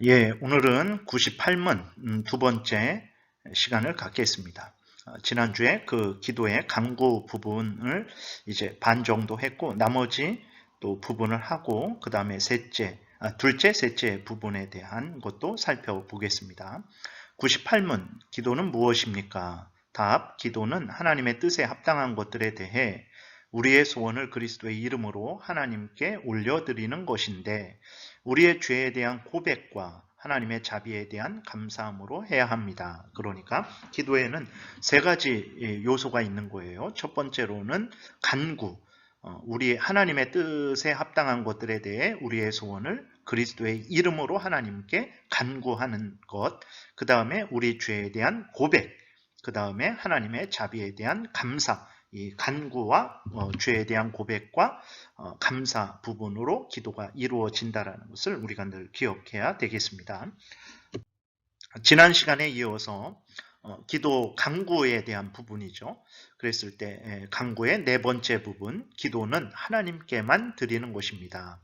예, 오늘은 98문 두 번째 시간을 갖겠습니다. 지난주에 그 기도의 강구 부분을 이제 반 정도 했고, 나머지 또 부분을 하고, 그 다음에 둘째, 셋째 부분에 대한 것도 살펴보겠습니다. 98문, 기도는 무엇입니까? 답, 기도는 하나님의 뜻에 합당한 것들에 대해 우리의 소원을 그리스도의 이름으로 하나님께 올려드리는 것인데, 우리의 죄에 대한 고백과 하나님의 자비에 대한 감사함으로 해야 합니다. 그러니까 기도에는 세 가지 요소가 있는 거예요. 첫 번째로는 간구, 우리 하나님의 뜻에 합당한 것들에 대해 우리의 소원을 그리스도의 이름으로 하나님께 간구하는 것, 그 다음에 우리 죄에 대한 고백, 그 다음에 하나님의 자비에 대한 감사, 이 간구와 죄에 대한 고백과 감사 부분으로 기도가 이루어진다는 것을 우리가 늘 기억해야 되겠습니다. 지난 시간에 이어서 기도 간구에 대한 부분이죠. 그랬을 때 간구의 네 번째 부분, 기도는 하나님께만 드리는 것입니다.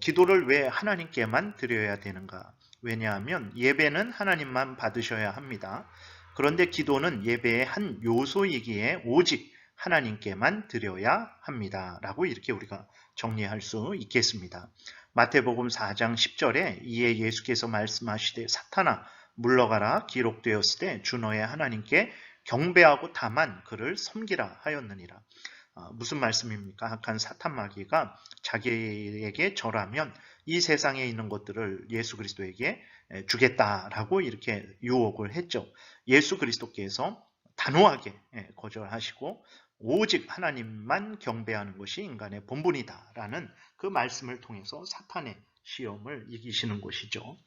기도를 왜 하나님께만 드려야 되는가? 왜냐하면 예배는 하나님만 받으셔야 합니다. 그런데 기도는 예배의 한 요소이기에 오직 하나님께만 드려야 합니다. 라고 이렇게 우리가 정리할 수 있겠습니다. 마태복음 4장 10절에 이에 예수께서 말씀하시되 사탄아 물러가라 기록되었을 때 주 너의 하나님께 경배하고 다만 그를 섬기라 하였느니라. 무슨 말씀입니까? 악한 사탄 마귀가 자기에게 절하면 이 세상에 있는 것들을 예수 그리스도에게 주겠다라고 이렇게 유혹을 했죠. 예수 그리스도께서 단호하게 거절하시고 오직 하나님만 경배하는 것이 인간의 본분이다라는 그 말씀을 통해서 사탄의 시험을 이기시는 것이죠.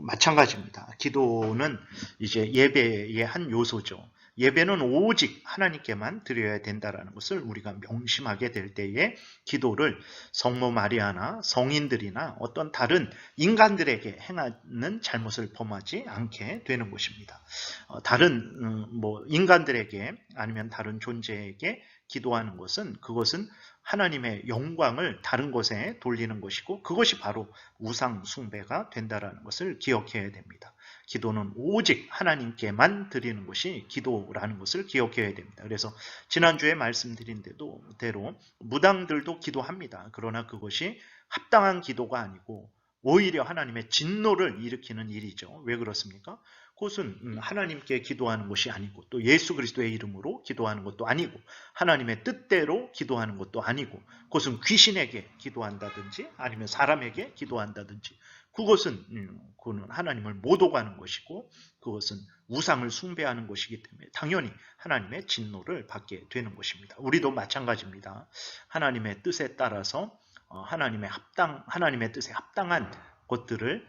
마찬가지입니다. 기도는 이제 예배의 한 요소죠. 예배는 오직 하나님께만 드려야 된다는 것을 우리가 명심하게 될 때에 기도를 성모 마리아나 성인들이나 어떤 다른 인간들에게 행하는 잘못을 범하지 않게 되는 것입니다. 다른 인간들에게 아니면 다른 존재에게 기도하는 그것은 하나님의 영광을 다른 것에 돌리는 것이고 그것이 바로 우상 숭배가 된다는 것을 기억해야 됩니다. 기도는 오직 하나님께만 드리는 것이 기도라는 것을 기억해야 됩니다. 그래서 지난주에 말씀드린 대로 무당들도 기도합니다. 그러나 그것이 합당한 기도가 아니고 오히려 하나님의 진노를 일으키는 일이죠. 왜 그렇습니까? 그것은 하나님께 기도하는 것이 아니고 또 예수 그리스도의 이름으로 기도하는 것도 아니고 하나님의 뜻대로 기도하는 것도 아니고 그것은 귀신에게 기도한다든지 아니면 사람에게 기도한다든지 그것은 하나님을 못 오가는 것이고 그것은 우상을 숭배하는 것이기 때문에 당연히 하나님의 진노를 받게 되는 것입니다. 우리도 마찬가지입니다. 하나님의 뜻에 따라서 하나님의 뜻에 합당한 것들을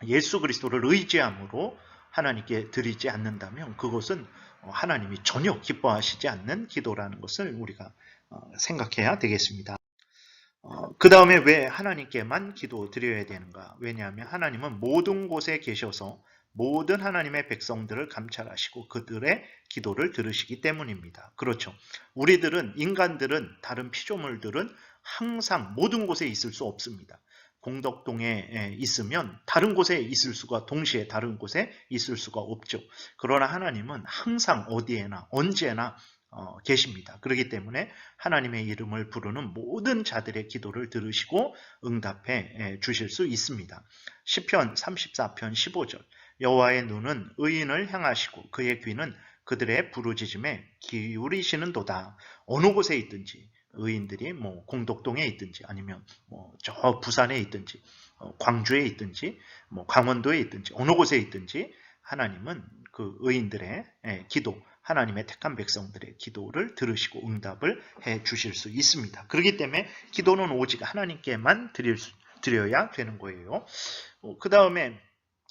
예수 그리스도를 의지함으로 하나님께 드리지 않는다면 그것은 하나님이 전혀 기뻐하시지 않는 기도라는 것을 우리가 생각해야 되겠습니다. 그 다음에 왜 하나님께만 기도 드려야 되는가? 왜냐하면 하나님은 모든 곳에 계셔서 모든 하나님의 백성들을 감찰하시고 그들의 기도를 들으시기 때문입니다. 그렇죠. 인간들은 다른 피조물들은 항상 모든 곳에 있을 수 없습니다. 공덕동에 있으면 다른 곳에 있을 수가 동시에 다른 곳에 있을 수가 없죠. 그러나 하나님은 항상 어디에나 언제나 계십니다. 그렇기 때문에 하나님의 이름을 부르는 모든 자들의 기도를 들으시고 응답해 주실 수 있습니다. 시편 34편 15절 여호와의 눈은 의인을 향하시고 그의 귀는 그들의 부르짖음에 기울이시는도다. 어느 곳에 있든지 의인들이 공덕동에 있든지 아니면 저 부산에 있든지 광주에 있든지 강원도에 있든지 어느 곳에 있든지 하나님은 그 의인들의 기도 하나님의 택한 백성들의 기도를 들으시고 응답을 해 주실 수 있습니다. 그렇기 때문에 기도는 오직 하나님께만 드려야 되는 거예요. 그 다음에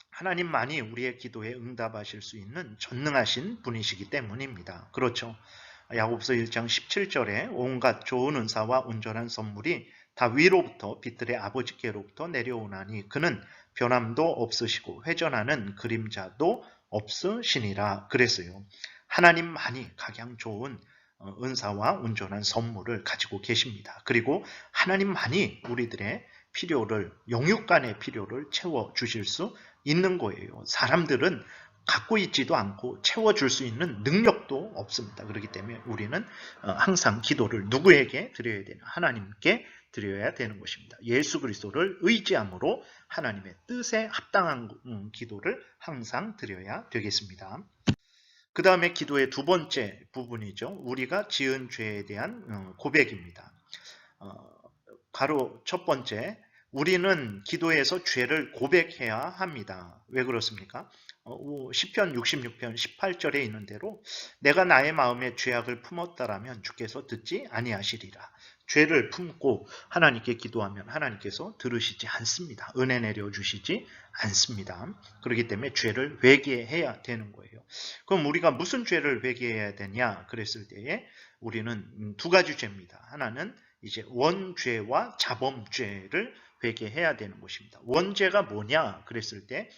하나님만이 우리의 기도에 응답하실 수 있는 전능하신 분이시기 때문입니다. 그렇죠. 야고보서 1장 17절에 온갖 좋은 은사와 온전한 선물이 다 위로부터 빛들의 아버지께로부터 내려오나니 그는 변함도 없으시고 회전하는 그림자도 없으시니라 그랬어요. 하나님만이 각양 좋은 은사와 온전한 선물을 가지고 계십니다. 그리고 하나님만이 우리들의 필요를, 영육 간의 필요를 채워주실 수 있는 거예요. 사람들은 갖고 있지도 않고 채워줄 수 있는 능력도 없습니다. 그렇기 때문에 우리는 항상 기도를 누구에게 드려야 되나? 하나님께 드려야 되는 것입니다. 예수 그리스도를 의지함으로 하나님의 뜻에 합당한 기도를 항상 드려야 되겠습니다. 그 다음에 기도의 두 번째 부분이죠. 우리가 지은 죄에 대한 고백입니다. 바로 첫 번째, 우리는 기도에서 죄를 고백해야 합니다. 왜 그렇습니까? 시편 66편 18절에 있는 대로 내가 나의 마음에 죄악을 품었다라면 주께서 듣지 아니하시리라. 죄를 품고 하나님께 기도하면 하나님께서 들으시지 않습니다. 은혜 내려주시지 않습니다. 그렇기 때문에 죄를 회개해야 되는 거예요. 그럼 우리가 무슨 죄를 회개해야 되냐 그랬을 때에 우리는 두 가지 죄입니다. 하나는 이제 원죄와 자범죄를 회개해야 되는 것입니다. 원죄가 뭐냐 그랬을 때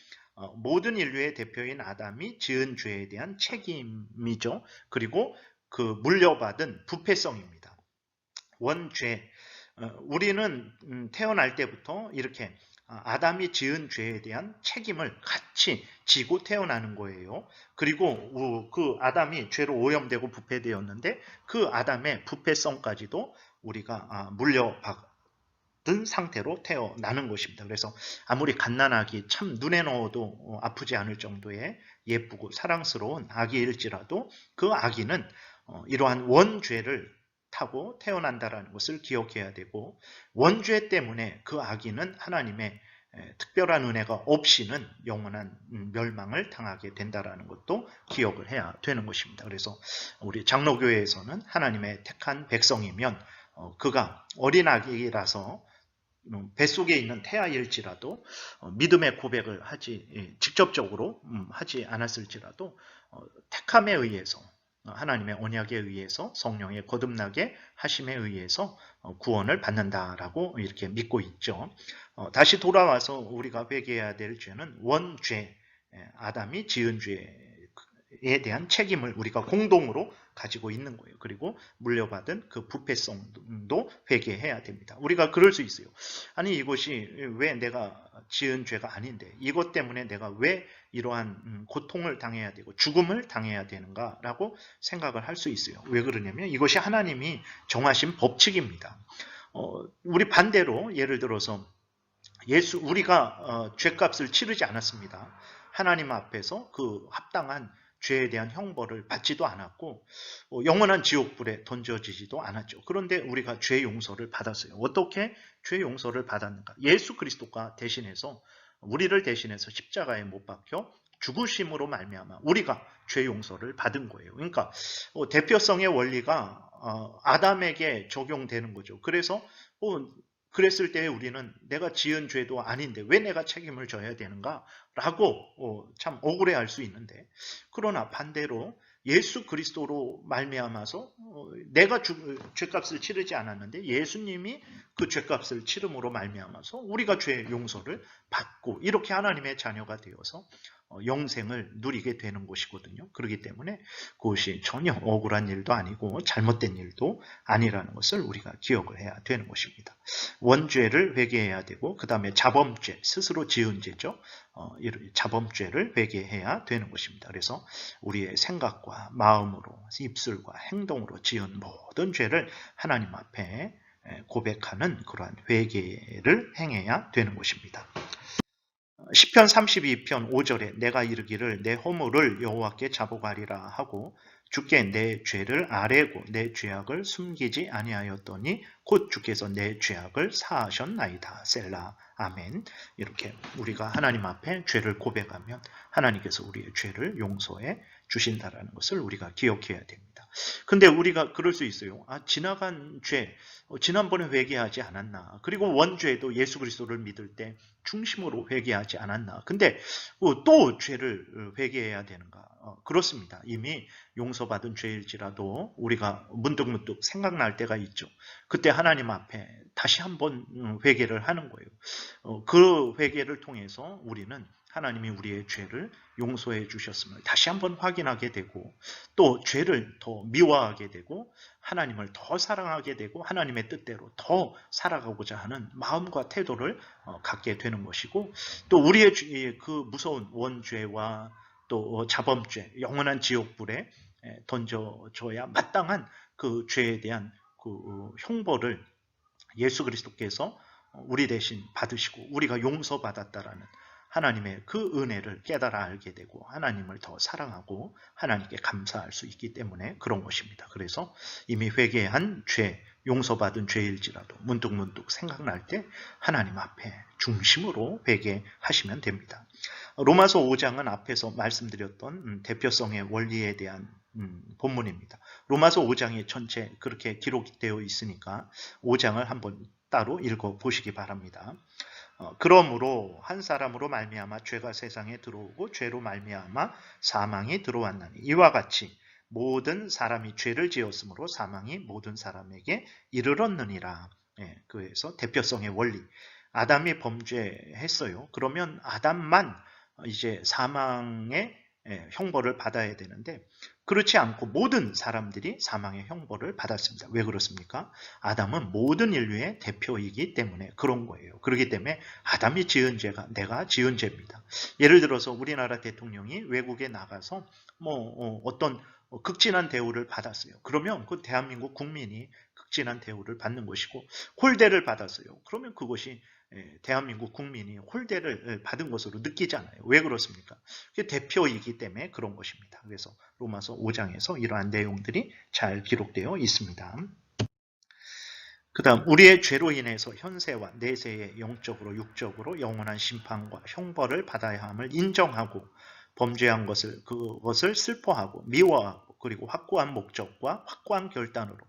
모든 인류의 대표인 아담이 지은 죄에 대한 책임이죠. 그리고 그 물려받은 부패성입니다. 원죄, 우리는 태어날 때부터 이렇게 아담이 지은 죄에 대한 책임을 같이 지고 태어나는 거예요. 그리고 그 아담이 죄로 오염되고 부패되었는데 그 아담의 부패성까지도 우리가 물려받은 상태로 태어나는 것입니다. 그래서 아무리 갓난아기 참 눈에 넣어도 아프지 않을 정도의 예쁘고 사랑스러운 아기일지라도 그 아기는 이러한 원죄를 타고 태어난다는 것을 기억해야 되고, 원죄 때문에 그 아기는 하나님의 특별한 은혜가 없이는 영원한 멸망을 당하게 된다는 것도 기억을 해야 되는 것입니다. 그래서 우리 장로교회에서는 하나님의 택한 백성이면 그가 어린 아기라서 뱃속에 있는 태아일지라도 믿음의 고백을 직접적으로 하지 않았을지라도 택함에 의해서, 하나님의 언약에 의해서, 성령의 거듭나게 하심에 의해서 구원을 받는다라고 이렇게 믿고 있죠. 다시 돌아와서 우리가 회개해야 될 죄는 원죄, 아담이 지은 죄에 대한 책임을 우리가 공동으로 가지고 있는 거예요. 그리고 물려받은 그 부패성도 회개해야 됩니다. 우리가 그럴 수 있어요. 아니 이것이 왜 내가 지은 죄가 아닌데 이것 때문에 내가 왜 이러한 고통을 당해야 되고 죽음을 당해야 되는가라고 생각을 할 수 있어요. 왜 그러냐면 이것이 하나님이 정하신 법칙입니다. 우리 반대로 예를 들어서 우리가 죄값을 치르지 않았습니다. 하나님 앞에서 그 합당한 죄에 대한 형벌을 받지도 않았고 영원한 지옥불에 던져지지도 않았죠. 그런데 우리가 죄 용서를 받았어요. 어떻게 죄 용서를 받았는가? 예수 그리스도가 대신해서, 우리를 대신해서 십자가에 못 박혀 죽으심으로 말미암아 우리가 죄 용서를 받은 거예요. 그러니까 대표성의 원리가 아담에게 적용되는 거죠. 그래서 그랬을 때 우리는 내가 지은 죄도 아닌데 왜 내가 책임을 져야 되는가? 라고 참 억울해할 수 있는데, 그러나 반대로 예수 그리스도로 말미암아서 내가 죄값을 치르지 않았는데 예수님이 그 죄값을 치름으로 말미암아서 우리가 죄 용서를 받고 이렇게 하나님의 자녀가 되어서 영생을 누리게 되는 것이거든요. 그렇기 때문에 그것이 전혀 억울한 일도 아니고 잘못된 일도 아니라는 것을 우리가 기억을 해야 되는 것입니다. 원죄를 회개해야 되고, 그 다음에 자범죄, 스스로 지은 죄죠. 자범죄를 회개해야 되는 것입니다. 그래서 우리의 생각과 마음으로, 입술과 행동으로 지은 모든 죄를 하나님 앞에 고백하는 그러한 회개를 행해야 되는 것입니다. 시편 32편 5절에 내가 이르기를 내 허물을 여호와께 자복하리라 하고 주께 내 죄를 아뢰고 내 죄악을 숨기지 아니하였더니 곧 주께서 내 죄악을 사하셨나이다. 셀라. 아멘. 이렇게 우리가 하나님 앞에 죄를 고백하면 하나님께서 우리의 죄를 용서해 주신다라는 것을 우리가 기억해야 됩니다. 근데 우리가 그럴 수 있어요. 지나간 죄, 지난번에 회개하지 않았나? 그리고 원죄도 예수 그리스도를 믿을 때 중심으로 회개하지 않았나? 근데 또 죄를 회개해야 되는가? 그렇습니다. 이미 용서받은 죄일지라도 우리가 문득문득 생각날 때가 있죠. 그때 하나님 앞에 다시 한번 회개를 하는 거예요. 그 회개를 통해서 우리는 하나님이 우리의 죄를 용서해 주셨음을 다시 한번 확인하게 되고, 또 죄를 더 미워하게 되고 하나님을 더 사랑하게 되고 하나님의 뜻대로 더 살아가고자 하는 마음과 태도를 갖게 되는 것이고, 또 우리의 그 무서운 원죄와 또 자범죄, 영원한 지옥불에 던져져야 마땅한 그 죄에 대한 그 형벌을 예수 그리스도께서 우리 대신 받으시고 우리가 용서받았다라는 하나님의 그 은혜를 깨달아 알게 되고 하나님을 더 사랑하고 하나님께 감사할 수 있기 때문에 그런 것입니다. 그래서 이미 회개한 죄, 용서받은 죄일지라도 문득문득 생각날 때 하나님 앞에 중심으로 회개하시면 됩니다. 로마서 5장은 앞에서 말씀드렸던 대표성의 원리에 대한 본문입니다. 로마서 5장이 전체 그렇게 기록되어 있으니까 5장을 한번 따로 읽어보시기 바랍니다. 그러므로 한 사람으로 말미암아 죄가 세상에 들어오고 죄로 말미암아 사망이 들어왔나니 이와 같이 모든 사람이 죄를 지었으므로 사망이 모든 사람에게 이르렀느니라. 그래서 대표성의 원리. 아담이 범죄했어요. 그러면 아담만 이제 사망의 형벌을 받아야 되는데 그렇지 않고 모든 사람들이 사망의 형벌을 받았습니다. 왜 그렇습니까? 아담은 모든 인류의 대표이기 때문에 그런 거예요. 그렇기 때문에 아담이 지은 죄가 내가 지은 죄입니다. 예를 들어서 우리나라 대통령이 외국에 나가서 어떤 극진한 대우를 받았어요. 그러면 그 대한민국 국민이 극진한 대우를 받는 것이고, 홀대를 받았어요. 그러면 그것이 대한민국 국민이 홀대를 받은 것으로 느끼잖아요. 왜 그렇습니까? 그게 대표이기 때문에 그런 것입니다. 그래서 로마서 5장에서 이러한 내용들이 잘 기록되어 있습니다. 그 다음 우리의 죄로 인해서 현세와 내세의 영적으로 육적으로 영원한 심판과 형벌을 받아야 함을 인정하고 범죄한 그것을 슬퍼하고 미워하고 그리고 확고한 목적과 확고한 결단으로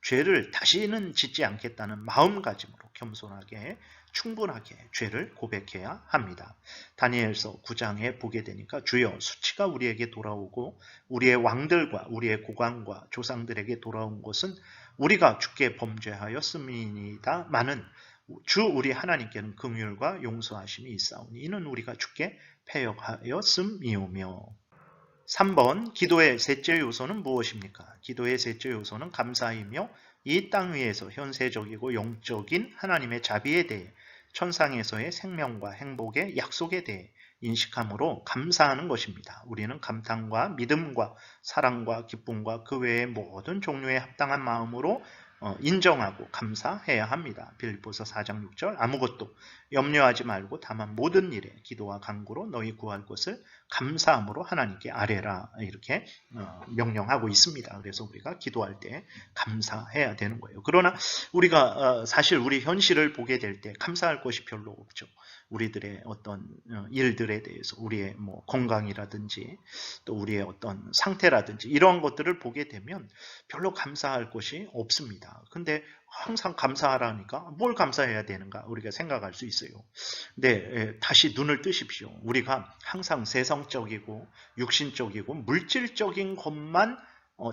죄를 다시는 짓지 않겠다는 마음가짐으로 겸손하게 충분하게 죄를 고백해야 합니다. 다니엘서 9장에 보게 되니까 주여 수치가 우리에게 돌아오고 우리의 왕들과 우리의 고관과 조상들에게 돌아온 것은 우리가 주께 범죄하였음이니다마는 주 우리 하나님께는 긍휼과 용서하심이 있사오니 이는 우리가 주께 패역하였음이오며. 3번 기도의 셋째 요소는 무엇입니까? 기도의 셋째 요소는 감사이며 이 땅 위에서 현세적이고 영적인 하나님의 자비에 대해 천상에서의 생명과 행복의 약속에 대해 인식함으로 감사하는 것입니다. 우리는 감탄과 믿음과 사랑과 기쁨과 그 외의 모든 종류의 합당한 마음으로 인정하고 감사해야 합니다. 빌립보서 4장 6절 아무것도 염려하지 말고 다만 모든 일에 기도와 간구로 너희 구할 것을 감사함으로 하나님께 아뢰라 이렇게 명령하고 있습니다. 그래서 우리가 기도할 때 감사해야 되는 거예요. 그러나 우리가 사실 우리 현실을 보게 될 때 감사할 것이 별로 없죠. 우리들의 어떤 일들에 대해서 우리의 건강이라든지 또 우리의 어떤 상태라든지 이런 것들을 보게 되면 별로 감사할 것이 없습니다. 근데 항상 감사하라니까 뭘 감사해야 되는가 우리가 생각할 수 있어요. 근데 다시 눈을 뜨십시오. 우리가 항상 세상적이고 육신적이고 물질적인 것만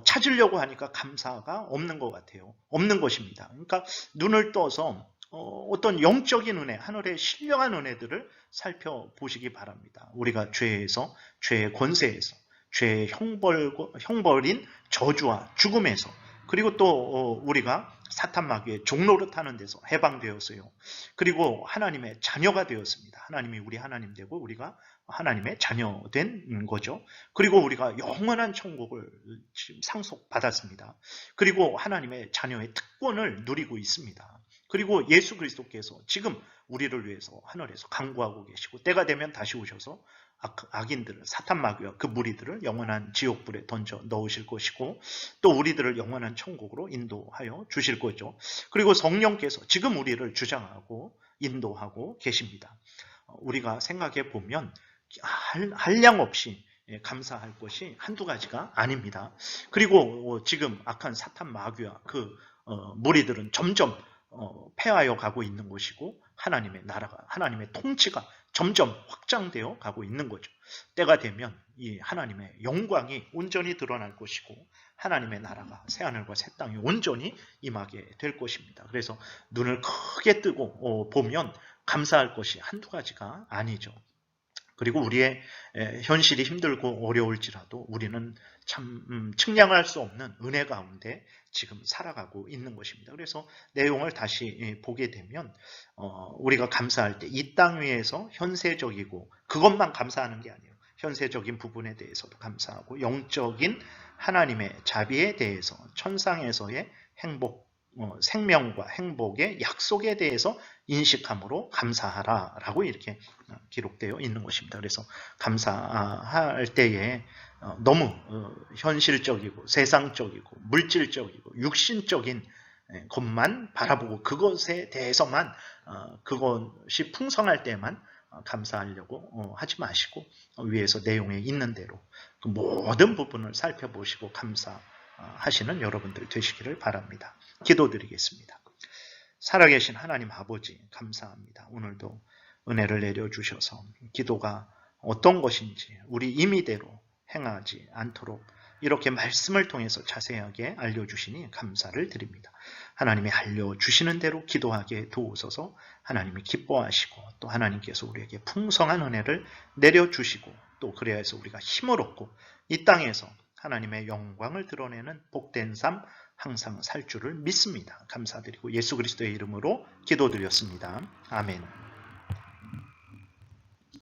찾으려고 하니까 감사가 없는 것 같아요. 없는 것입니다. 그러니까 눈을 떠서 어떤 영적인 은혜, 하늘의 신령한 은혜들을 살펴보시기 바랍니다. 우리가 죄에서, 죄의 권세에서, 죄의 형벌인 저주와 죽음에서, 그리고 또 우리가 사탄 마귀의 종로를 타는 데서 해방되었어요. 그리고 하나님의 자녀가 되었습니다. 하나님이 우리 하나님 되고 우리가 하나님의 자녀 된 거죠. 그리고 우리가 영원한 천국을 지금 상속받았습니다. 그리고 하나님의 자녀의 특권을 누리고 있습니다. 그리고 예수 그리스도께서 지금 우리를 위해서 하늘에서 간구하고 계시고 때가 되면 다시 오셔서 악인들을 사탄 마귀와 그 무리들을 영원한 지옥불에 던져 넣으실 것이고 또 우리들을 영원한 천국으로 인도하여 주실 거죠. 그리고 성령께서 지금 우리를 주장하고 인도하고 계십니다. 우리가 생각해 보면 한량 없이 감사할 것이 한두 가지가 아닙니다. 그리고 지금 악한 사탄 마귀와 그 무리들은 점점 패하여 가고 있는 것이고 하나님의 나라가 하나님의 통치가 점점 확장되어 가고 있는 거죠. 때가 되면 이 하나님의 영광이 온전히 드러날 것이고 하나님의 나라가 새하늘과 새 땅이 온전히 임하게 될 것입니다. 그래서 눈을 크게 뜨고 보면 감사할 것이 한두 가지가 아니죠. 그리고 우리의 현실이 힘들고 어려울지라도 우리는 참 측량할 수 없는 은혜 가운데 지금 살아가고 있는 것입니다. 그래서 내용을 다시 보게 되면 우리가 감사할 때 이 땅 위에서 현세적이고 그것만 감사하는 게 아니에요. 현세적인 부분에 대해서도 감사하고 영적인 하나님의 자비에 대해서 천상에서의 행복, 생명과 행복의 약속에 대해서 인식함으로 감사하라라고 이렇게 기록되어 있는 것입니다. 그래서 감사할 때에 너무 현실적이고 세상적이고 물질적이고 육신적인 것만 바라보고 그것에 대해서만 그것이 풍성할 때만 감사하려고 하지 마시고 위에서 내용에 있는 대로 그 모든 부분을 살펴보시고 감사하시는 여러분들 되시기를 바랍니다. 기도드리겠습니다. 살아계신 하나님 아버지 감사합니다. 오늘도 은혜를 내려주셔서 기도가 어떤 것인지 우리 임의대로 행하지 않도록 이렇게 말씀을 통해서 자세하게 알려주시니 감사를 드립니다. 하나님이 알려주시는 대로 기도하게 도우소서. 하나님이 기뻐하시고 또 하나님께서 우리에게 풍성한 은혜를 내려주시고 또 그래야 해서 우리가 힘을 얻고 이 땅에서 하나님의 영광을 드러내는 복된 삶 항상 살 줄을 믿습니다. 감사드리고 예수 그리스도의 이름으로 기도드렸습니다. 아멘.